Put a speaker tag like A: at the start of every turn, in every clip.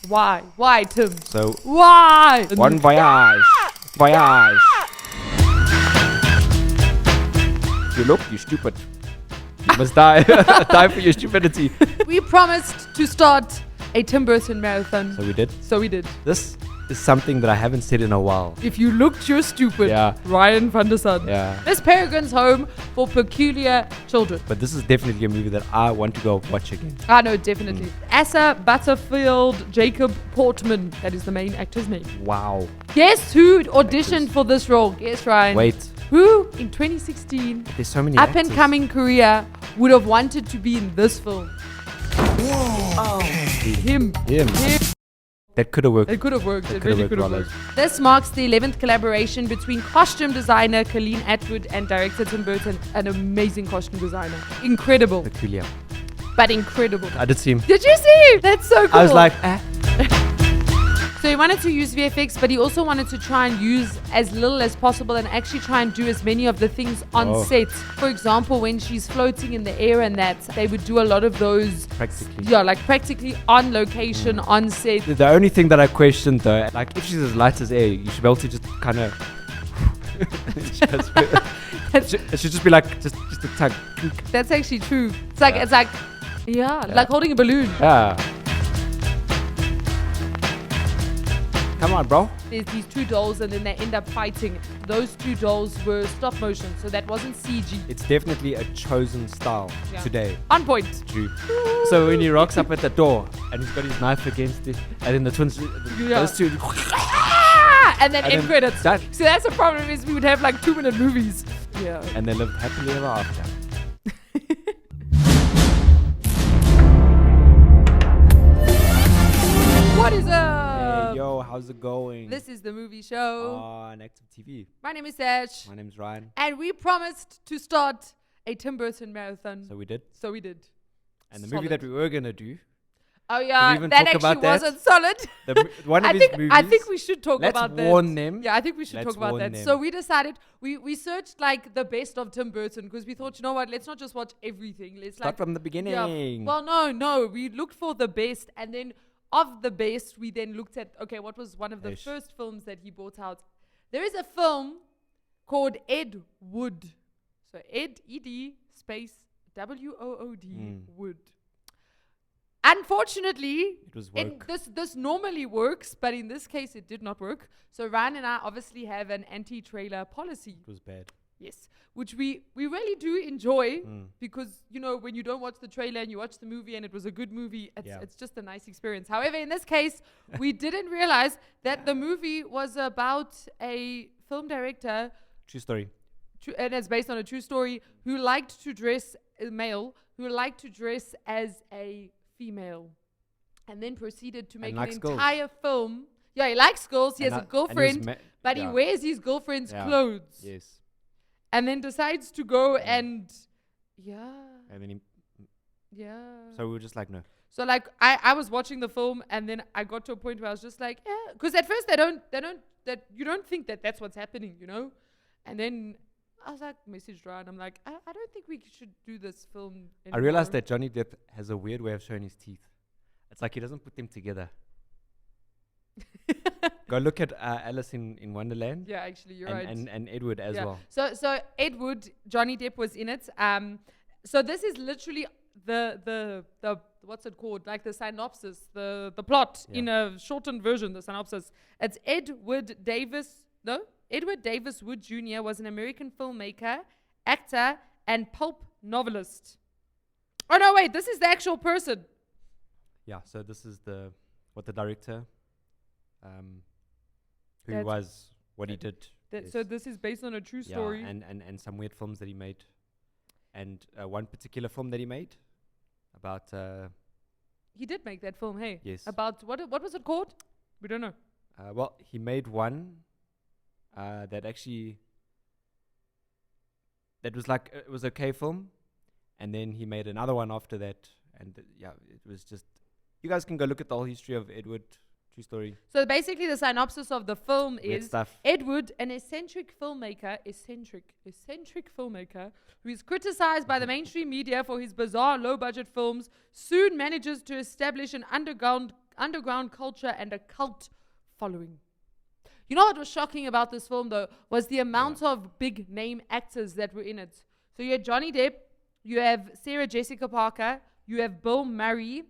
A: Why? Why, Tim?
B: So,
A: Why?
B: one voyage. Voyage. You look, you stupid. You must die. Die for your stupidity.
A: We promised to start a Tim Burton marathon.
B: So we did.
A: So we did.
B: This is something that I haven't said in a while.
A: If you looked, you're stupid.
B: Yeah.
A: Ryan van der Sun.
B: Yeah.
A: Miss Peregrine's Home for Peculiar Children.
B: But this is definitely a movie that I want to go watch again.
A: Ah, no, definitely. Asa Butterfield Jacob Portman. That is the main actor's name.
B: Wow.
A: Guess who auditioned for this role? Guess, Ryan.
B: Wait.
A: Who in 2016,
B: There's so many
A: up
B: actors.
A: and coming career, would have wanted to be in this film?
C: Whoa.
A: Him.
B: Him. That could have worked.
A: It could have worked.
B: That
A: It
B: could have
A: really could have
B: worked
A: worked. This marks the 11th collaboration between costume designer Colleen Atwood and director Tim Burton. An amazing costume designer. Incredible.
B: Peculiar.
A: But incredible.
B: I did see him.
A: Did you see? That's so cool.
B: I was like,
A: So he wanted to use VFX, but he also wanted to try and use as little as possible and actually try and do as many of the things on set. For example, when she's floating in the air and that, they would do a lot of those.
B: Practically.
A: Yeah, like practically on location, on set.
B: The only thing that I questioned though, like if she's as light as air, you should be able to just kind of. It should just be like just a tug.
A: That's actually true. It's like,
B: Yeah.
A: like holding a balloon.
B: Yeah. Come on, bro.
A: There's these two dolls and then they end up fighting. Those two dolls were stop motion, so that wasn't CG.
B: It's definitely a chosen style today.
A: On point.
B: True. So when he rocks up at the door and he's got his knife against it, and then the twins, those two,
A: And then
B: And
A: end
B: then
A: credits.
B: done.
A: So that's the problem is we would have like 2-minute movies. Yeah.
B: and they lived happily ever after.
A: What is up?
B: Hey, yo, how's it going?
A: This is the movie show.
B: on Active TV.
A: My name is Sash.
B: My name's Ryan.
A: And we promised to start a Tim Burton marathon.
B: So we did.
A: So we did.
B: And the movie that we were gonna do,
A: Oh yeah,
B: even
A: that
B: talk
A: actually
B: about that?
A: wasn't solid.
B: one of
A: I
B: his
A: think
B: movies.
A: I think we should talk
B: Let's
A: about that.
B: warn them.
A: Yeah, I think we should
B: Let's
A: talk about
B: warn
A: that.
B: them.
A: So we decided we searched like the best of Tim Burton because we thought, you know what, let's not just watch everything. Let's
B: Start
A: like
B: from the beginning.
A: yeah. Well, no, we looked for the best, and then of the best, we then looked at okay, what was one of the first films that he brought out? There is a film called Ed Wood. So Ed E-D space W-O-O-D Wood. Unfortunately,
B: It was woke.
A: this normally works, but in this case, it did not work. So Ryan and I obviously have an anti-trailer policy.
B: It was bad.
A: Yes, which we really do enjoy because, you know, when you don't watch the trailer and you watch the movie and it was a good movie, it's just a nice experience. However, in this case, we didn't realize that the movie was about a film director,
B: True story.
A: and it's based on a true story, who liked to dress a male, who liked to dress as a female, and then proceeded to make an
B: likes girls.
A: entire film. Yeah, he likes girls, he has a girlfriend, but he wears his girlfriend's clothes.
B: Yes.
A: And then decides to go and
B: And then so we were just like, no.
A: So like I was watching the film and then I got to a point where I was just like, yeah, because at first that you don't think that that's what's happening, you know, and then I was like, messaged Ryan, I'm like, I don't think we should do this film anymore.
B: I realized that Johnny Depp has a weird way of showing his teeth. It's like he doesn't put them together. Go look at Alice in Wonderland.
A: Yeah, actually, you're
B: and,
A: right.
B: And Edward as well.
A: So Ed Wood, Johnny Depp was in it. So this is literally the what's it called? Like the synopsis, the plot in a shortened version. The synopsis. It's Edward Davis Wood Jr. was an American filmmaker, actor, and pulp novelist. Oh no, wait, this is the actual person.
B: Yeah. So this is what the director, who
A: That's
B: was what he did.
A: So this is based on a true story.
B: Yeah, and some weird films that he made, and one particular film that he made about.
A: He did make that film, hey?
B: Yes.
A: About what was it called? We don't know.
B: Well, he made one that actually that was like it was okay film, and then he made another one after that, and it was just. You guys can go look at the whole history of Edward. True story.
A: So basically, the synopsis of the film
B: Weird
A: is
B: stuff.
A: Edward, an eccentric filmmaker, who is criticized by the mainstream media for his bizarre, low-budget films, soon manages to establish an underground underground culture and a cult following. You know what was shocking about this film, though, was the amount of big name actors that were in it. So you had Johnny Depp, you have Sarah Jessica Parker, you have Bill Murray,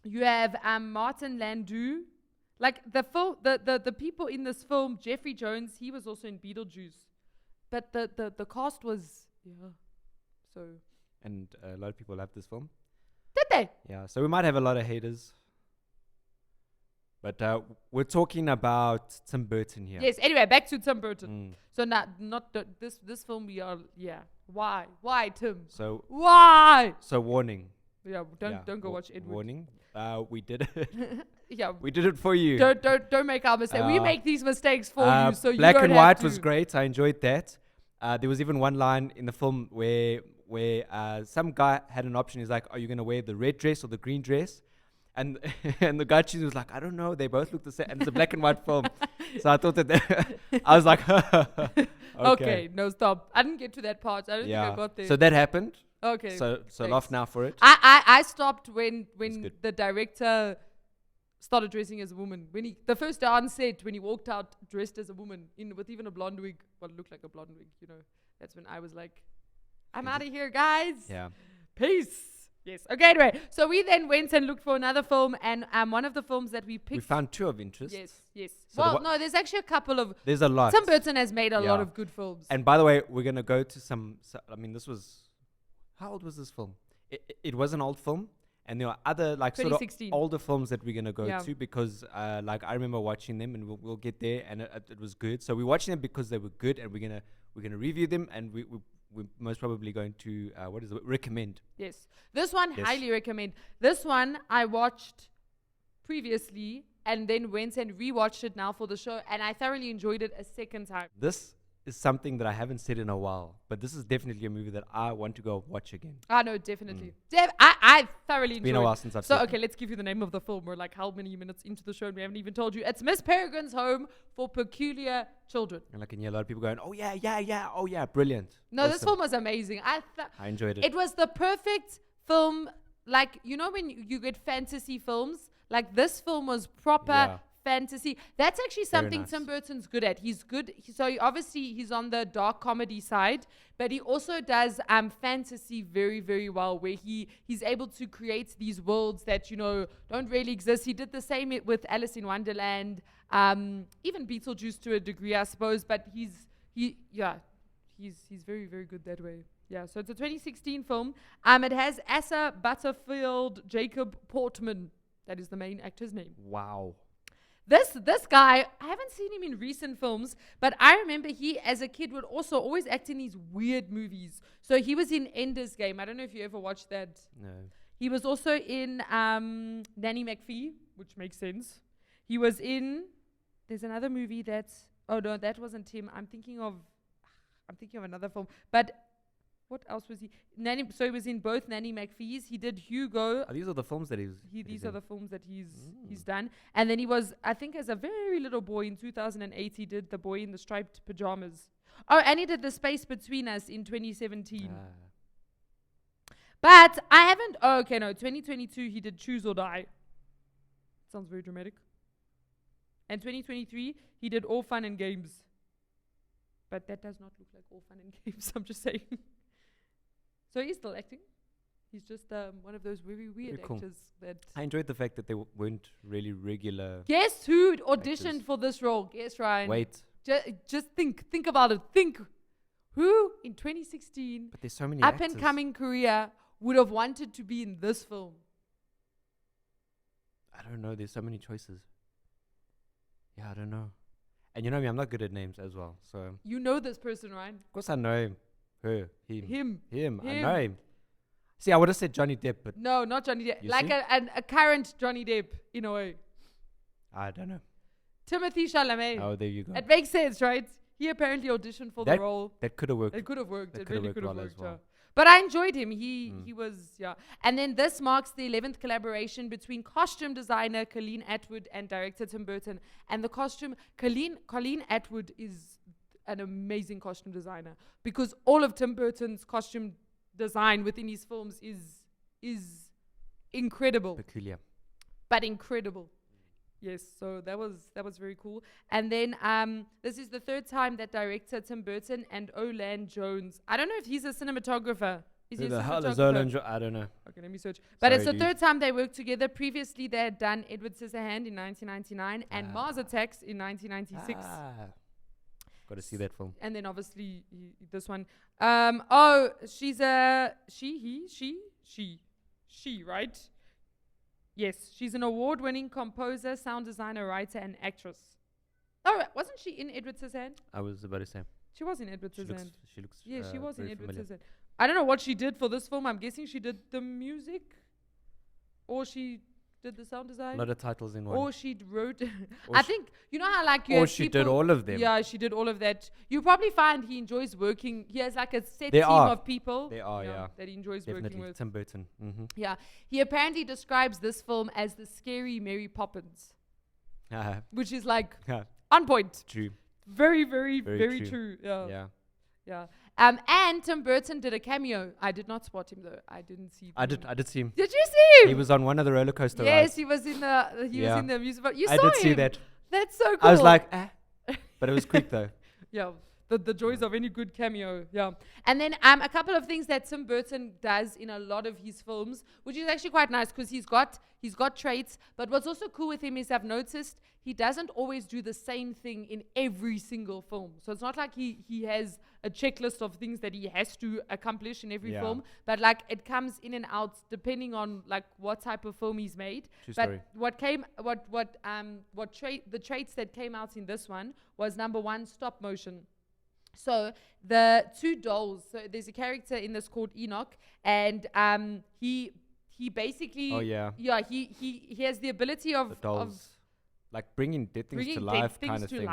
A: you have Martin Landau. Like the people in this film, Jeffrey Jones, he was also in Beetlejuice. But the cast was, so.
B: And a lot of people love this film.
A: Did they?
B: Yeah, so we might have a lot of haters. But we're talking about Tim Burton here.
A: Yes, anyway, back to Tim Burton. So not this film we are, Why? Why, Tim?
B: So
A: why?
B: So warning.
A: Yeah, don't go watch Edward.
B: Warning. We did it.
A: Yeah.
B: We did it for you.
A: Don't make our mistake. We make these mistakes for you, so you
B: Black
A: don't
B: and
A: have
B: White
A: to.
B: was great. I enjoyed that. There was even one line in the film where some guy had an option. He's like, "Are you gonna wear the red dress or the green dress?" And and the guy choosing was like, "I don't know. They both look the same." And it's a black and white film, so I thought that I was like,
A: okay, no, stop. I didn't get to that part. I don't think I got there.
B: So that happened.
A: Okay.
B: So laugh now for it.
A: I stopped when the director started dressing as a woman. When the first day on set, when he walked out dressed as a woman with even a blonde wig, what looked like a blonde wig, that's when I was like, I'm out of here, guys.
B: Yeah.
A: Peace. Yes. Okay, anyway. So we then went and looked for another film, and one of the films that we picked.
B: We found two of interest.
A: Yes.
B: So
A: well, no, there's actually a couple of.
B: There's a lot.
A: Tim Burton has made a lot of good films.
B: And by the way, we're going to go to this was. How old was this film? It was an old film. And there are other sort of older films that we're going to go to because I remember watching them, and we'll get there, and it was good. So we're watching them because they were good, and we're gonna review them, and we're most probably going to recommend.
A: Yes, this one highly recommend. This one I watched previously and then went and rewatched it now for the show, and I thoroughly enjoyed it a second time.
B: This is something that I haven't said in a while, but this is definitely a movie that I want to go watch again.
A: No, definitely. I thoroughly enjoyed it.
B: It's been a while since I've seen it.
A: So, okay, let's give you the name of the film. We're like how many minutes into the show and we haven't even told you. It's Miss Peregrine's Home for Peculiar Children.
B: And I can hear a lot of people going, oh yeah, brilliant.
A: No, this film was amazing. I
B: enjoyed it.
A: It was the perfect film. Like, when you get fantasy films, like this film was proper fantasy. That's actually something Tim Burton's good at. He's good. Obviously he's on the dark comedy side, but he also does fantasy very, very well, where he's able to create these worlds that don't really exist. He did the same with Alice in Wonderland, even Beetlejuice to a degree, I suppose. But he's very, very good that way. Yeah. So it's a 2016 film. It has Asa Butterfield Jacob Portman. That is the main actor's name.
B: Wow.
A: This guy, I haven't seen him in recent films, but I remember he, as a kid, would also always act in these weird movies. So he was in Ender's Game. I don't know if you ever watched that.
B: No.
A: He was also in Nanny McPhee, which makes sense. He was in, there's another movie that's, oh no, that wasn't him. I'm thinking of another film. But what else was he? So he was in both Nanny McPhee's. He did Hugo.
B: These are the films that
A: these are the films that he's done. And then he was, I think, as a very little boy in 2008, he did The Boy in the Striped Pajamas. Oh, and he did The Space Between Us in 2017. But I haven't. Oh, okay, no. 2022, he did Choose or Die. Sounds very dramatic. And 2023, he did All Fun and Games. But that does not look like All Fun and Games. I'm just saying. So he's still acting. He's just one of those very weird actors that.
B: I enjoyed the fact that they weren't really regular.
A: Guess who auditioned for this role? Guess, Ryan.
B: Wait.
A: Just think about it. Think who in 2016,
B: but there's so many
A: up and coming career, would have wanted to be in this film.
B: I don't know. There's so many choices. Yeah, I don't know. And you know me, I'm not good at names as well. So
A: you know this person, Ryan?
B: Of course I know him. Her, him. I know him. See, I would have said Johnny Depp, but
A: no, not Johnny Depp. Like a current Johnny Depp in a way.
B: I don't know.
A: Timothy Chalamet.
B: Oh, there you go.
A: It makes sense, right? He apparently auditioned for the role.
B: That could have worked.
A: It could have worked. It really could have worked.
B: Well.
A: But I enjoyed him. He was, And then this marks the 11th collaboration between costume designer Colleen Atwood and director Tim Burton. And the costume, Colleen Atwood is an amazing costume designer, because all of Tim Burton's costume design within his films is incredible.
B: Peculiar.
A: But incredible. Yes, so that was very cool. And then this is the third time that director Tim Burton and Olan Jones. I don't know if he's a cinematographer. Is he
B: Who
A: a
B: the hell is
A: cinematographer?
B: Olan I don't know.
A: Okay, let me search. But it's the
B: Sorry,
A: third time they worked together. Previously, they had done Edward Scissorhand in 1999 and Mars Attacks in 1996.
B: Got to see that film.
A: And then obviously this one. She's a she, right? Yes, she's an award-winning composer, sound designer, writer, and actress. Oh, wasn't she in Edward Scissorhand?
B: I was about to say.
A: She was in Edward Scissorhand.
B: She looks.
A: Yeah, she was in Edward
B: familiar.
A: Scissorhand. I don't know what she did for this film. I'm guessing she did the music, or she did the sound design.
B: A lot of titles in one.
A: Or she wrote. I think you know how like you.
B: Or
A: have
B: she
A: people
B: did all of them.
A: Yeah, she did all of that. You probably find he enjoys working. He has like a set
B: They
A: team
B: are.
A: of people.
B: They are, yeah.
A: That he enjoys
B: Definitely.
A: working with.
B: Tim Burton. Mm-hmm.
A: Yeah, he apparently describes this film as the scary Mary Poppins, which is like on point.
B: True.
A: Very, very, very
B: true.
A: true. Yeah.
B: Yeah.
A: Yeah. And Tim Burton did a cameo. I did not spot him though. I didn't see.
B: I did see him.
A: Did you see him?
B: He was on one of the roller coaster
A: Yes,
B: rides.
A: he was in the. He was in the music. But you
B: I
A: saw
B: did
A: him.
B: see that.
A: That's so cool.
B: I was like, but it was quick though.
A: Yeah, the joys of any good cameo. Yeah, and then a couple of things that Tim Burton does in a lot of his films, which is actually quite nice because he's got traits. But what's also cool with him is I've noticed he doesn't always do the same thing in every single film. So it's not like he has a checklist of things that he has to accomplish in every film, but like it comes in and out depending on like what type of film he's made.
B: True
A: but
B: story.
A: The traits that came out in this one was number one, stop motion. So the two dolls. So there's a character in this called Enoch, and he basically he has the ability of
B: The dolls. Like bringing dead things to life kind of thing.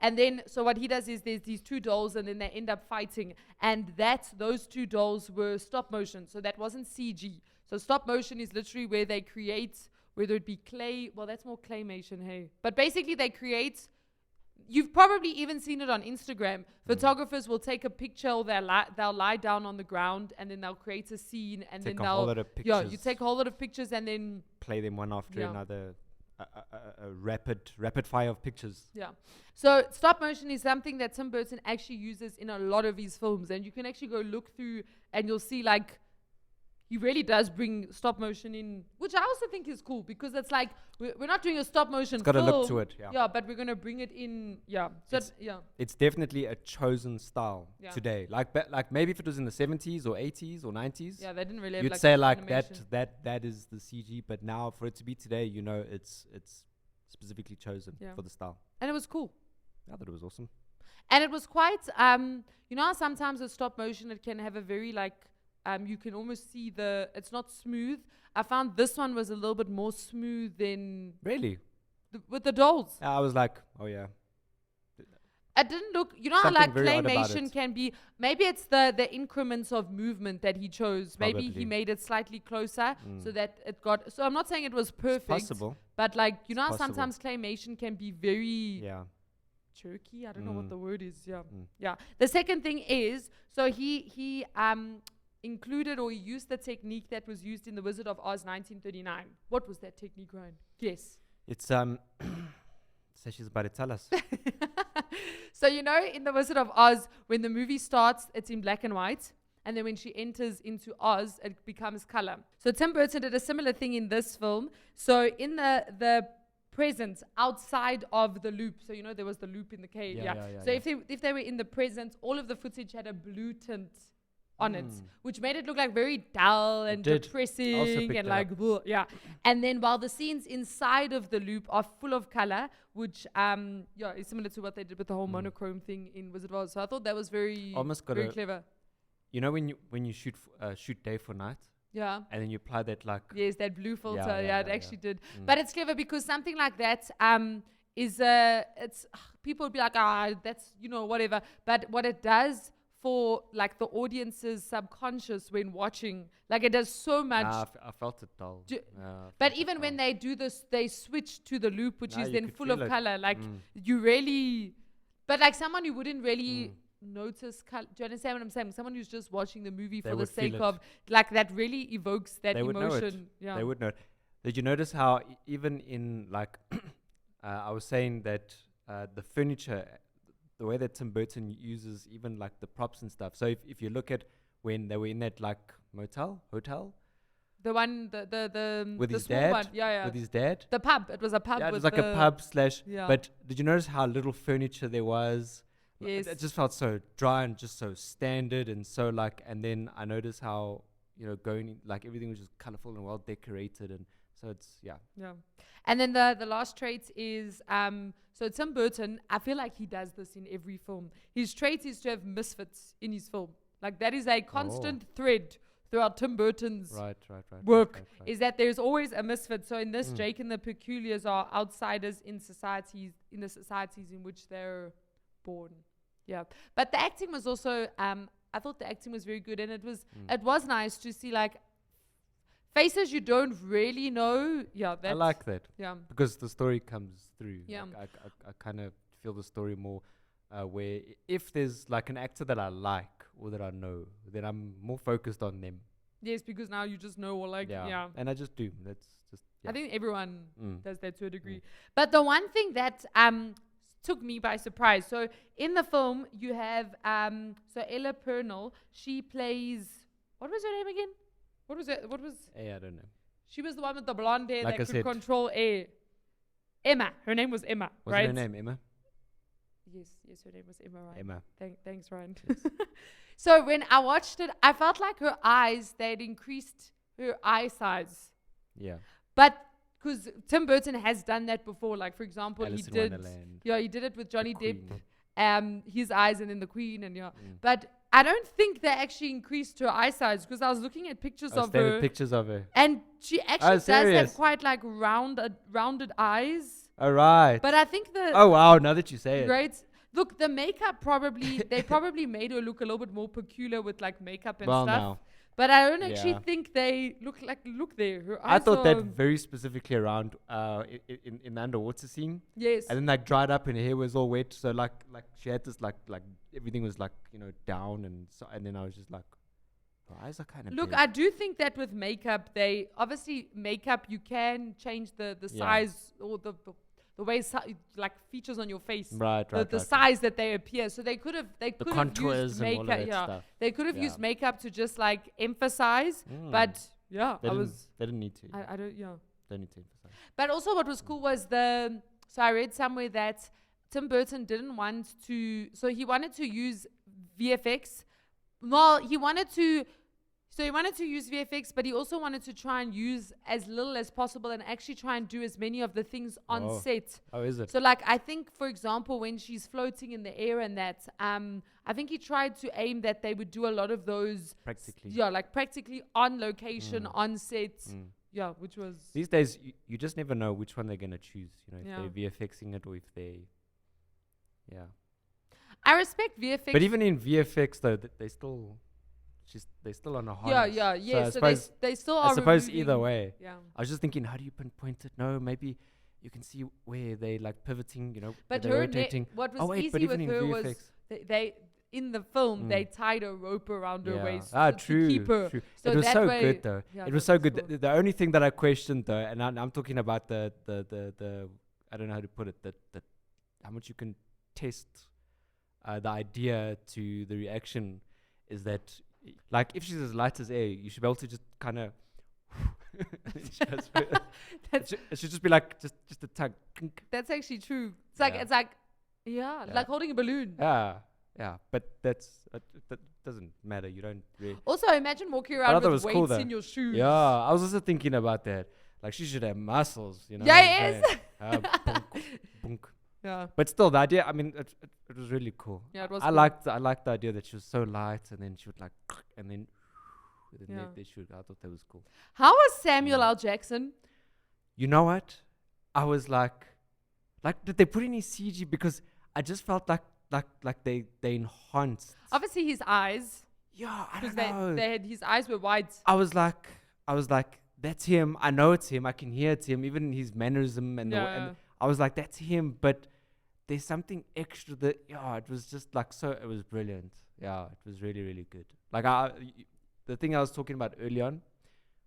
A: And then so what he does is there's these two dolls and then they end up fighting, and those two dolls were stop motion, so that wasn't CG. So stop motion is literally where they create, whether it be clay, well that's more claymation, hey, but basically they create. You've probably even seen it on Instagram. Photographers will take a picture, or they'll lie down on the ground, and then they'll create a scene, and then they'll you take a whole lot of pictures and then
B: play them one after another. A rapid fire of pictures.
A: Yeah. So stop motion is something that Tim Burton actually uses in a lot of his films, and you can actually go look through and you'll see like he really does bring stop motion in, which I also think is cool because it's like we're not doing a stop motion.
B: It's got a look to it.
A: Yeah, but we're gonna bring it in. Yeah. So
B: it's definitely a chosen style today. Like maybe if it was in the 70s or 80s or 90s.
A: Yeah, they didn't really.
B: You'd say like that is the CG, but now for it to be today, you know, it's specifically chosen for the style.
A: And it was cool.
B: I thought it was awesome.
A: And it was quite you know how sometimes with stop motion it can have a very like you can almost see it's not smooth. I found this one was a little bit more smooth than
B: really
A: with the dolls.
B: I was like, oh yeah.
A: It didn't look, you know how like claymation can be, maybe it's the increments of movement that he chose. Probably. Maybe he made it slightly closer so that it got, so I'm not saying it was perfect.
B: It's possible.
A: But like, you know how sometimes claymation can be very jerky? I don't know what the word is. Yeah. The second thing is, so he included or used the technique that was used in The Wizard of Oz 1939. What was that technique, Ryan? Yes.
B: It's so she's about to tell us.
A: So you know in The Wizard of Oz when the movie starts it's in black and white, and then when she enters into Oz it becomes color. So Tim Burton did a similar thing in this film. So in the present outside of the loop, so you know there was the loop in the cave. So if they were in the present, all of the footage had a blue tint on it, which made it look like very dull and depressing and like and then while the scenes inside of the loop are full of color, which is similar to what they did with the whole monochrome thing in Wizard of Oz. So I thought that was very very clever.
B: You know when you shoot day for night, and then you apply that like
A: that blue filter, it actually did. But it's clever because something like that is it's people would be like that's whatever, but what it does for like the audience's subconscious when watching, like it does so much.
B: I felt it dull.
A: But even when they do this, they switch to the loop, which is then full of color. Like you really, but like someone who wouldn't really notice color. Do you understand what I'm saying? Someone who's just watching the movie for the sake of like that really evokes that emotion.
B: They would know it. Did you notice how even in like, I was saying that the furniture, the way that Tim Burton uses even like the props and stuff. So if you look at when they were in that like hotel,
A: the one, the
B: with
A: the
B: his
A: small
B: dad,
A: one, yeah,
B: with his dad.
A: the pub. It was a pub.
B: Yeah, it
A: with
B: was like a pub slash.
A: Yeah.
B: But did you notice how little furniture there was?
A: Yes.
B: It just felt so dry and just so standard and so like. And then I noticed how going like everything was just colorful and well decorated, and so it's
A: Yeah. And then the last trait is so Tim Burton, I feel like he does this in every film. His trait is to have misfits in his film. Like that is a constant thread throughout Tim Burton's work.
B: Right.
A: Is that there's always a misfit. So in this, Jake and the Peculiars are outsiders in the societies in which they're born. Yeah. But the acting was also I thought the acting was very good, and it was nice to see like faces you don't really know. Yeah,
B: I like that.
A: Yeah.
B: Because the story comes through.
A: Yeah.
B: Like I kind of feel the story more where if there's like an actor that I like or that I know, then I'm more focused on them.
A: Yes, because now you just know, or like, yeah.
B: And I just do. That's just,
A: I think everyone does that to a degree.
B: Mm.
A: But the one thing that took me by surprise. So in the film, you have so Ella Purnell. She plays, what was her name again? What was it?
B: I don't know.
A: She was the one with the blonde hair
B: Like
A: that
B: I
A: could
B: said.
A: control air. Emma. Her name was Emma,
B: Was
A: right?
B: her name Emma?
A: Yes, her name was Emma, right?
B: Emma.
A: Thanks, Ryan.
B: Yes.
A: So when I watched it, I felt like her eyes, they'd increased her eye size.
B: Yeah.
A: But because Tim Burton has done that before, like for example,
B: Alice
A: he
B: in
A: did.
B: Wonderland.
A: Yeah, he did it with Johnny
B: The
A: Depp. His eyes, and then the Queen, and But I don't think they actually increased her eye size, because I was looking at pictures of her,
B: pictures of her.
A: and she actually does have
B: serious?
A: quite like rounded eyes.
B: All right.
A: But I think
B: Oh wow! Now that you say it.
A: right. Look, the makeup they probably made her look a little bit more peculiar with like makeup and stuff.
B: Now.
A: But I don't actually
B: Yeah.
A: think they look there. Her
B: I
A: eyes
B: thought that
A: are-
B: very specifically around in the underwater scene,
A: Yes.
B: and then like dried up and her hair was all wet, so like she had this like everything was like down, and so, and then I was just like, her eyes are kind of
A: Look,
B: big.
A: I do think that with makeup, they obviously makeup you can change the size or the way like features on your face,
B: right,
A: the size that they appear. So they could have
B: contours
A: used
B: and all
A: makeup.
B: of that stuff.
A: They could have
B: Yeah.
A: used makeup to just like emphasize, but yeah,
B: They didn't need to.
A: I don't
B: They need to emphasize.
A: But also what was cool was so I read somewhere that Tim Burton didn't want to, so he wanted to use VFX. Well, he wanted to use VFX, but he also wanted to try and use as little as possible and actually try and do as many of the things on set.
B: Oh, is it?
A: So like, I think, for example, when she's floating in the air and that, I think he tried to aim that they would do a lot of those
B: Practically.
A: like practically on location, on set. Yeah, which was...
B: These days, you just never know which one they're going to choose, if
A: Yeah.
B: they're VFXing it or if they... Yeah.
A: I respect VFX.
B: But even in VFX, though, they still... They're still on a harness.
A: Yeah.
B: So
A: they still are
B: I suppose
A: removing-
B: either way.
A: Yeah.
B: I was just thinking, how do you pinpoint it? No, maybe you can see where they like pivoting,
A: But
B: they're
A: her
B: rotating.
A: what was
B: Oh, wait, but
A: easy
B: even
A: with
B: in
A: her
B: VFX.
A: was they in the film they tied a rope around her waist
B: True,
A: to keep her.
B: true.
A: So
B: It was
A: that
B: so
A: way-
B: good though.
A: Yeah,
B: It was
A: that
B: so
A: was
B: good.
A: cool.
B: The only thing that I questioned though, and I'm talking about the I don't know how to put it, the how much you can test the idea to the reaction, is that like if she's as light as air, you should be able to just kind of. It should just be like just a tug.
A: That's actually true. It's like
B: Yeah.
A: yeah,
B: Yeah.
A: like holding a balloon.
B: Yeah, but that doesn't matter. You don't really.
A: Also, imagine walking
B: I
A: around
B: thought that
A: with
B: was cool
A: weights
B: though.
A: in your shoes.
B: Yeah, I was also thinking about that. Like she should have muscles,
A: Yeah,
B: what I'm
A: yes.
B: saying? Bunk, bunk.
A: Yeah.
B: But still, the idea. I mean, it was really cool.
A: Yeah, it was
B: I
A: cool.
B: liked the idea that she was so light, and then she would like, and then
A: Yeah.
B: they should. I thought that was cool.
A: How was Samuel L. Jackson?
B: You know what? I was like, did they put any CG? Because I just felt like they enhanced.
A: Obviously, his eyes,
B: Yeah, I
A: because
B: don't know.
A: they had his eyes were wide.
B: I was like, that's him. I know it's him. I can hear it's him. Even his mannerism and
A: Yeah.
B: I was like, that's him. But there's something extra that it was just like so. It was brilliant. Yeah, it was really really good. Like the thing I was talking about early on,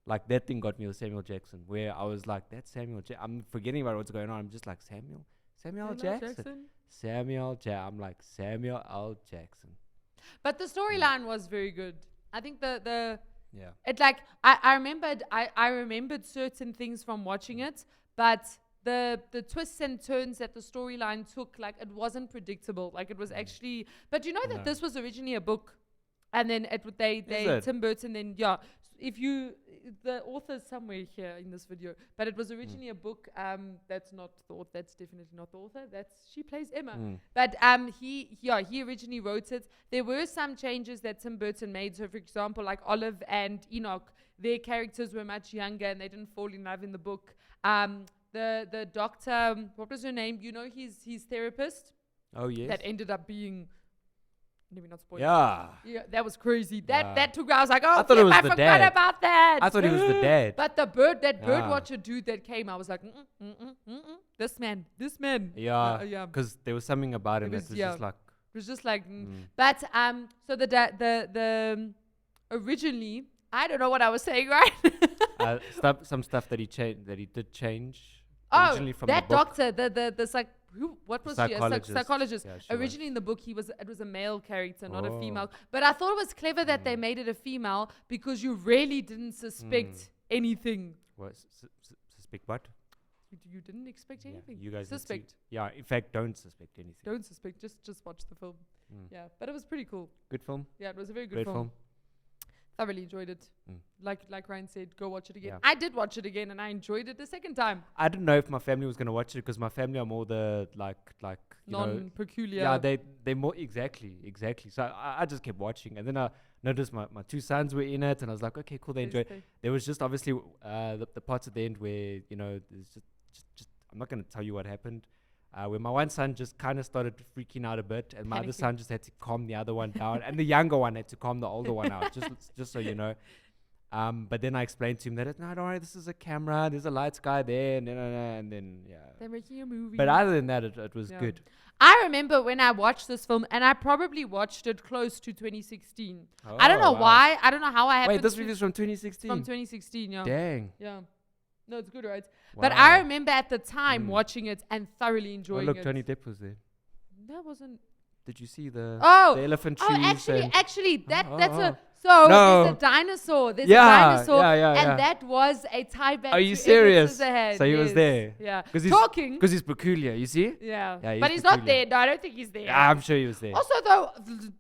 B: Like that thing got me with Samuel Jackson, where I was like, that's Samuel Jackson. I'm forgetting about what's going on. I'm just like, Samuel Jackson. I'm like, Samuel L. Jackson.
A: But the storyline was very good. I think the
B: yeah.
A: It like I remembered certain things from watching it, but the twists and turns that the storyline took, like it wasn't predictable. Like it was actually, but you know that this was originally a book, and then Tim Burton then if you, the author's somewhere here in this video, but it was originally a book. That's not the author. That's definitely not the author. She plays Emma. But he originally wrote it. There were some changes that Tim Burton made. So, for example, like Olive and Enoch, their characters were much younger and they didn't fall in love in the book. The doctor, what was her name? You know, his therapist.
B: Oh yes.
A: That ended up being. Let me not spoil.
B: Yeah,
A: that was crazy. That took. I was like,
B: I forgot
A: about that.
B: I thought he was the dad.
A: But the bird watcher dude that came, I was like, this man.
B: Yeah, because there was something about him that was just like.
A: It was just like, but so the originally, I don't know what I was saying, right?
B: Some stuff that he did change.
A: Oh,
B: from
A: that
B: the book.
A: doctor, what was she? A psychologist.
B: Yeah,
A: originally in the book, it was a male character, not a female. But I thought it was clever that they made it a female because you really didn't suspect anything.
B: What? Suspect what?
A: You didn't expect anything.
B: You guys
A: suspect.
B: Yeah, in fact, don't suspect anything.
A: Don't suspect. Just watch the film. Yeah, but it was pretty cool.
B: Good film.
A: Yeah, it was a very good
B: Great film.
A: Thoroughly enjoyed it. Like Ryan said, go watch it again. I did watch it again and I enjoyed it the second time.
B: I didn't know if my family was going to watch it because my family are more the like
A: non-peculiar.
B: Yeah, they more exactly. So I just kept watching, and then I noticed my two sons were in it, and I was like, okay, cool, they enjoyed it. There was just obviously the parts at the end where there's just I'm not going to tell you what happened. Where my one son just kind of started freaking out a bit, and my other son just had to calm the other one down, and the younger one had to calm the older one out, just so you know. But then I explained to him that no, don't worry, this is a camera, there's a lights guy there, and then
A: they're making a movie.
B: But other than that, it was good.
A: I remember when I watched this film, and I probably watched it close to 2016. I don't know why. I don't know how I happened.
B: Wait, this movie is from 2016.
A: From 2016, yeah.
B: Dang.
A: Yeah. No, it's good, right? Wow. But I remember at the time watching it and thoroughly enjoying it.
B: Look, Johnny Depp was there.
A: That wasn't.
B: Did you see the elephant shoes?
A: Oh, actually, that's a. So there's a dinosaur. There's a dinosaur, and that was a tie back.
B: Are you serious?
A: So
B: he was there.
A: Yeah,
B: talking because he's peculiar. You see?
A: Yeah, but he's not there. No, I don't think he's there.
B: Yeah, I'm sure he was there.
A: Also, though,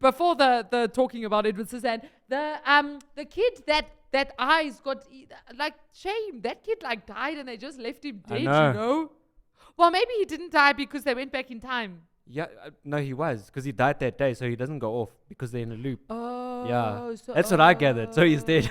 A: before the talking about Edward Scissorhands, the kid that eyes got like shame. That kid like died and they just left him dead. You know. Well, maybe he didn't die because they went back in time.
B: Yeah, no, he was because he died that day, so he doesn't go off because they're in a loop.
A: Oh,
B: yeah, so that's what I gathered. So he's dead.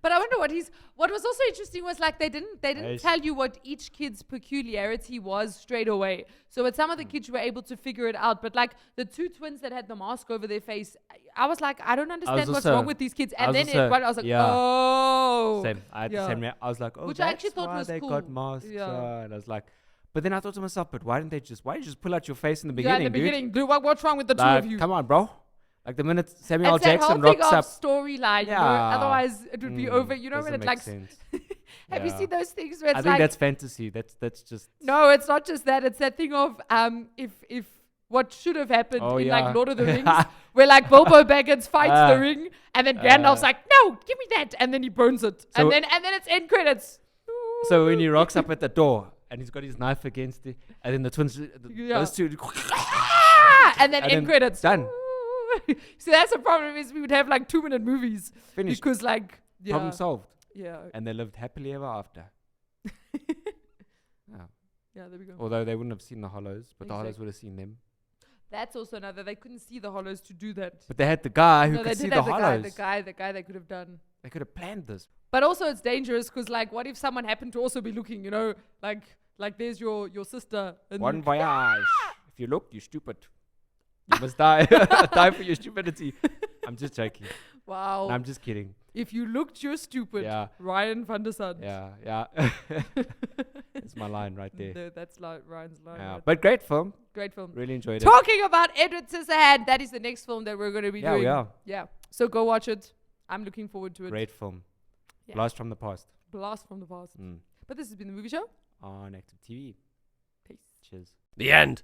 A: But I wonder what was also interesting was like they didn't tell you what each kid's peculiarity was straight away. So with some of the kids you were able to figure it out, but like the two twins that had the mask over their face, I was like, I don't understand what's wrong with these kids. And then I was like, oh,
B: same. I had the same. I was like, oh, which I actually thought was cool. They got masks, and I was like. But then I thought to myself, why didn't you just pull out your face in the beginning,
A: in the beginning, dude. What's wrong with the two of you?
B: Come on, bro. Like the minute Samuel L. Jackson rocks up.
A: Storyline, otherwise it would be over. You know when it like. Have you seen those things where it's
B: I think that's fantasy. That's just.
A: No, it's not just that. It's that thing of if what should have happened in like Lord of the Rings, where like Bilbo Baggins fights the ring, and then Gandalf's like, no, give me that, and then he burns it, and then it's end credits.
B: So when he rocks up at the door. And he's got his knife against it, and then the twins, those two,
A: and then end credits.
B: Done.
A: So that's the problem is we would have like 2-minute movies.
B: Finished.
A: Because like,
B: problem solved.
A: Yeah.
B: And they lived happily ever after.
A: Yeah, there we go.
B: Although they wouldn't have seen the Hollows, but the Hollows would have seen them.
A: That's also another. They couldn't see the Hollows to do that.
B: But they had the guy who could see the Hollows.
A: The guy they could have done.
B: They could have planned this.
A: But also it's dangerous because like, what if someone happened to also be looking? You know, like there's your sister. And
B: Bon voyage. If you look, you're stupid. You must die. Die for your stupidity. I'm just joking.
A: Wow.
B: No, I'm just kidding.
A: If you looked, you're stupid.
B: Yeah.
A: Ryan van der Sand.
B: Yeah. That's my line right there.
A: No, that's Ryan's line.
B: Yeah. But great film.
A: Great film.
B: Really enjoyed it.
A: Talking about Edward Scissorhands, that is the next film that we're going to be doing.
B: Yeah, we are.
A: Yeah. So go watch it. I'm looking forward to it.
B: Great film.
A: Yeah.
B: Blast from the past.
A: Blast from the past. But this has been the movie show
B: On Active TV.
A: Peace.
B: Cheers.
C: The end.